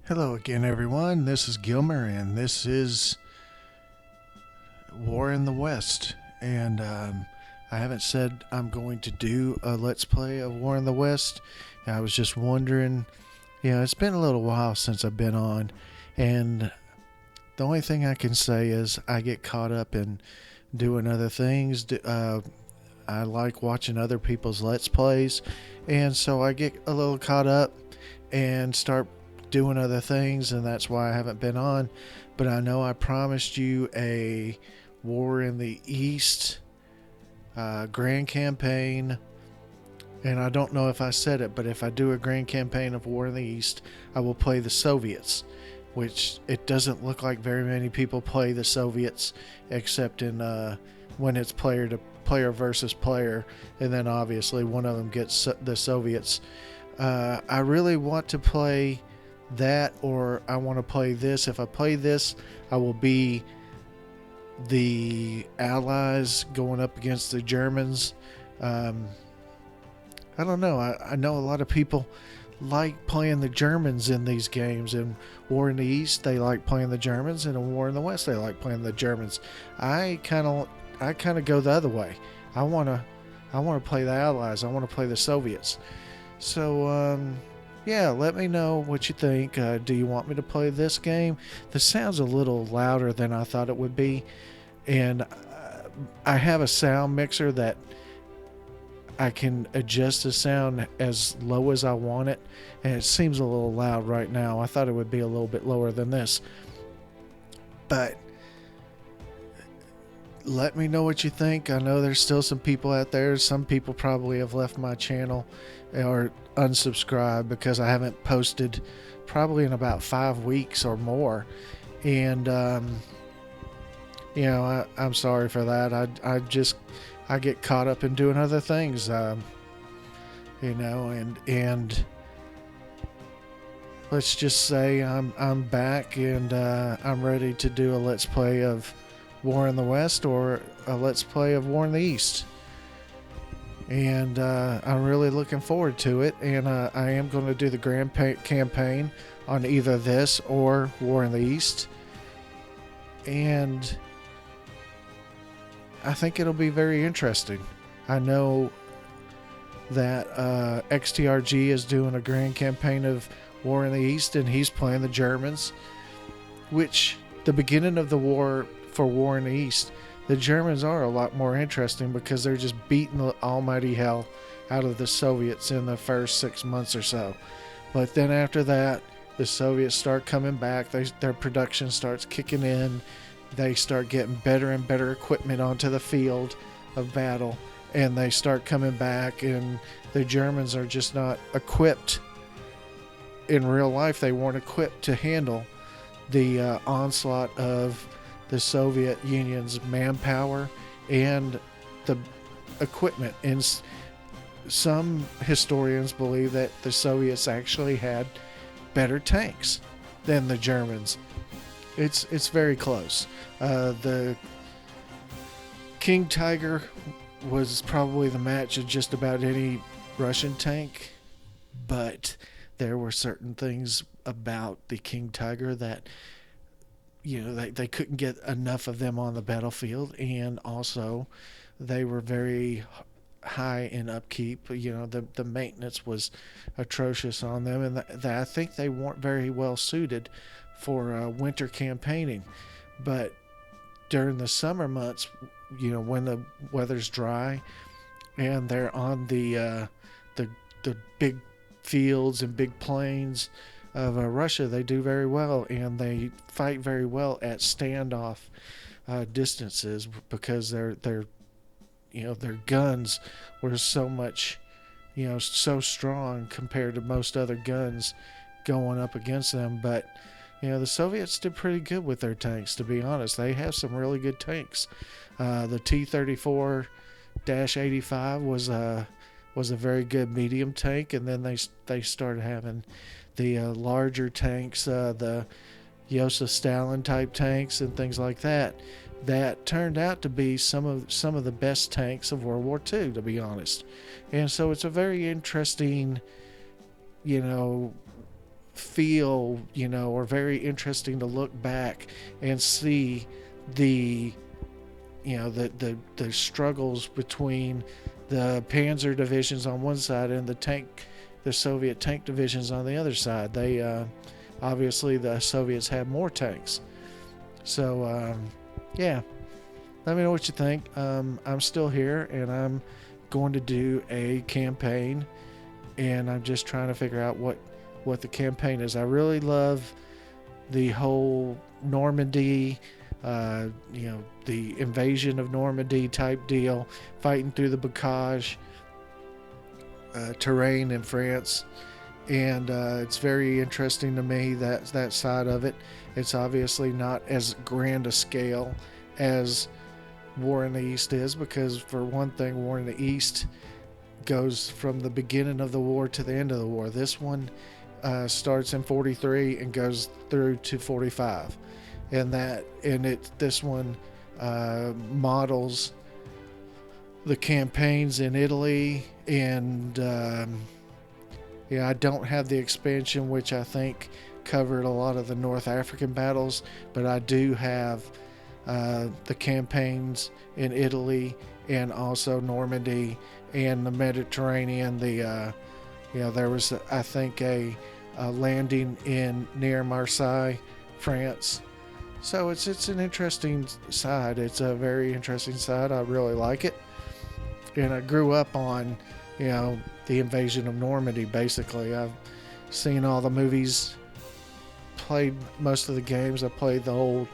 Hello again, everyone. This is Gilmer, and this is War in the West. And I haven't said I'm going to do a Let's Play of War in the West. I was just wondering, it's been a little while since I've been on, and the only thing I can say is I get caught up in doing other things. I like watching other people's Let's Plays, and so I get a little caught up and start doing other things, and that's why I haven't been on. But I know I promised you a War in the East grand campaign, and I don't know if I said it, but if I do a grand campaign of War in the East, I will play the Soviets, which it doesn't look like very many people play the Soviets, except in when it's player to player versus player, and then obviously one of them gets the Soviets. I really want to play that, or I want to play this. If I play this, I will be the Allies going up against the Germans. I don't know. I know a lot of people like playing the Germans in these games. In War in the East, they like playing the Germans, and in War in the West, they like playing the Germans. I kind of go the other way. I want to play the Allies. I want to play the Soviets. So yeah, let me know what you think. Do you want me to play this game? This sounds a little louder than I thought it would be, and I have a sound mixer that I can adjust the sound as low as I want it, and it seems a little loud right now. I thought it would be a little bit lower than this, but let me know what you think. I know there's still some people out there. Some people probably have left my channel or unsubscribed because I haven't posted probably in about 5 weeks or more. And, I'm sorry for that. I get caught up in doing other things, and let's just say I'm back, and I'm ready to do a Let's Play of War in the West or a Let's Play of War in the East. And I'm really looking forward to it, and I am going to do the grand campaign on either this or War in the East, and I think it'll be very interesting. I know that XTRG is doing a grand campaign of War in the East, and he's playing the Germans, which the beginning of the war for War in the East, the Germans are a lot more interesting because they're just beating the almighty hell out of the Soviets in the first 6 months or so. But then after that, the Soviets start coming back. Their production starts kicking in. They start getting better and better equipment onto the field of battle, and they start coming back, and the Germans are just not equipped. In real life, they weren't equipped to handle the onslaught of the Soviet Union's manpower and the equipment. And some historians believe that the Soviets actually had better tanks than the Germans. It's very close. The King Tiger was probably the match of just about any Russian tank, but there were certain things about the King Tiger that they couldn't get enough of them on the battlefield, and also they were very high in upkeep. The maintenance was atrocious on them, and I think they weren't very well suited for winter campaigning. But during the summer months, when the weather's dry and they're on the big fields and big plains of Russia, they do very well, and they fight very well at standoff distances because their guns were so much, so strong compared to most other guns going up against them. But the Soviets did pretty good with their tanks, to be honest. They have some really good tanks. The T-34-85 was a very good medium tank, and then they started having the larger tanks, the Joseph Stalin type tanks and things like that. That turned out to be some of the best tanks of World War II, to be honest. And so it's a very interesting, feel, or very interesting to look back and see the the struggles between the Panzer divisions on one side and the Soviet tank divisions on the other side. They obviously the Soviets had more tanks. So yeah, let me know what you think. I'm still here, and I'm going to do a campaign, and I'm just trying to figure out what the campaign is. I really love the whole Normandy, the invasion of Normandy type deal, fighting through the bocage terrain in France, and it's very interesting to me, that side of it. It's obviously not as grand a scale as War in the East is, because for one thing, War in the East goes from the beginning of the war to the end of the war. This one starts in 43 and goes through to 45, and this one models the campaigns in Italy, and I don't have the expansion, which I think covered a lot of the North African battles, but I do have the campaigns in Italy and also Normandy and the Mediterranean. There was, I think, a landing near Marseille, France. So it's an interesting side. It's a very interesting side. I really like it. And I grew up on, the invasion of Normandy, basically. I've seen all the movies, played most of the games. I played the old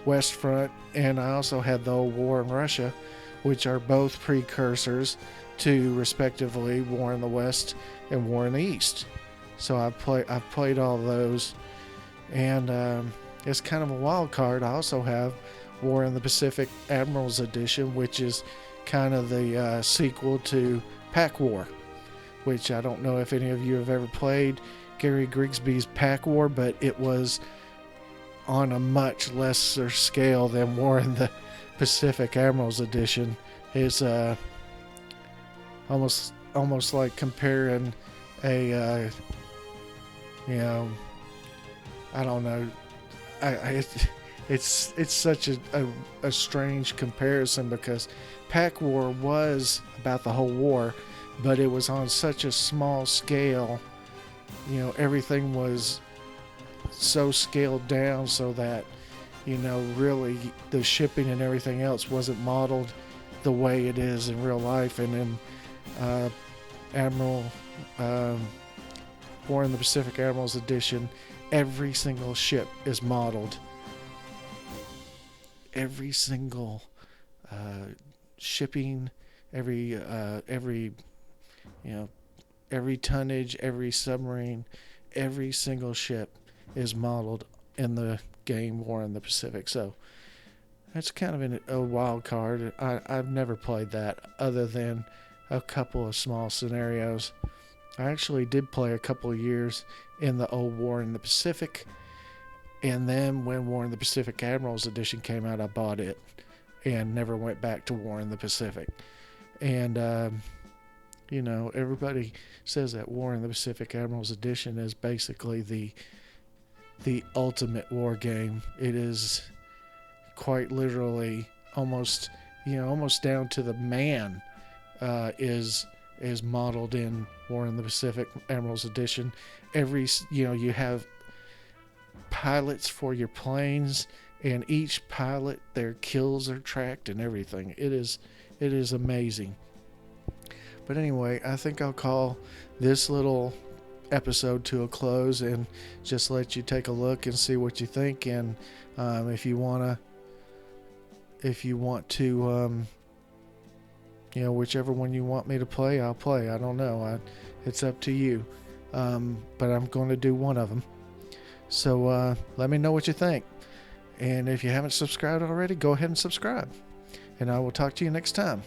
West Front, and I also had the old War in Russia, which are both precursors to, respectively, War in the West and War in the East. So I've played all those, and it's kind of a wild card. I also have War in the Pacific Admiral's Edition, which is kind of the sequel to Pack War, which I don't know if any of you have ever played Gary Grigsby's Pack War, but it was on a much lesser scale than War in the Pacific Admiral's Edition. It's almost like comparing a I don't know. It's such a strange comparison, because Pack War was about the whole war, but it was on such a small scale. Everything was so scaled down so that, really the shipping and everything else wasn't modeled the way it is in real life. And in Admiral War in the Pacific Admiral's Edition, every single ship is modeled. Every single shipping, every tonnage, every submarine, every single ship is modeled in the game War in the Pacific. So that's kind of a wild card. I've never played that other than a couple of small scenarios. I actually did play a couple of years in the old War in the Pacific, and then when War in the Pacific Admiral's Edition came out, I bought it and never went back to War in the Pacific. And everybody says that War in the Pacific Admiral's Edition is basically the ultimate war game. It is quite literally almost down to the man is modeled in War in the Pacific Admiral's Edition. You have pilots for your planes, and each pilot, their kills are tracked and everything. It is amazing. But anyway, I think I'll call this little episode to a close and just let you take a look and see what you think. And if you want to whichever one you want me to play, I'll play. I don't know. It's up to you. But I'm going to do one of them. So let me know what you think. And if you haven't subscribed already, go ahead and subscribe. And I will talk to you next time.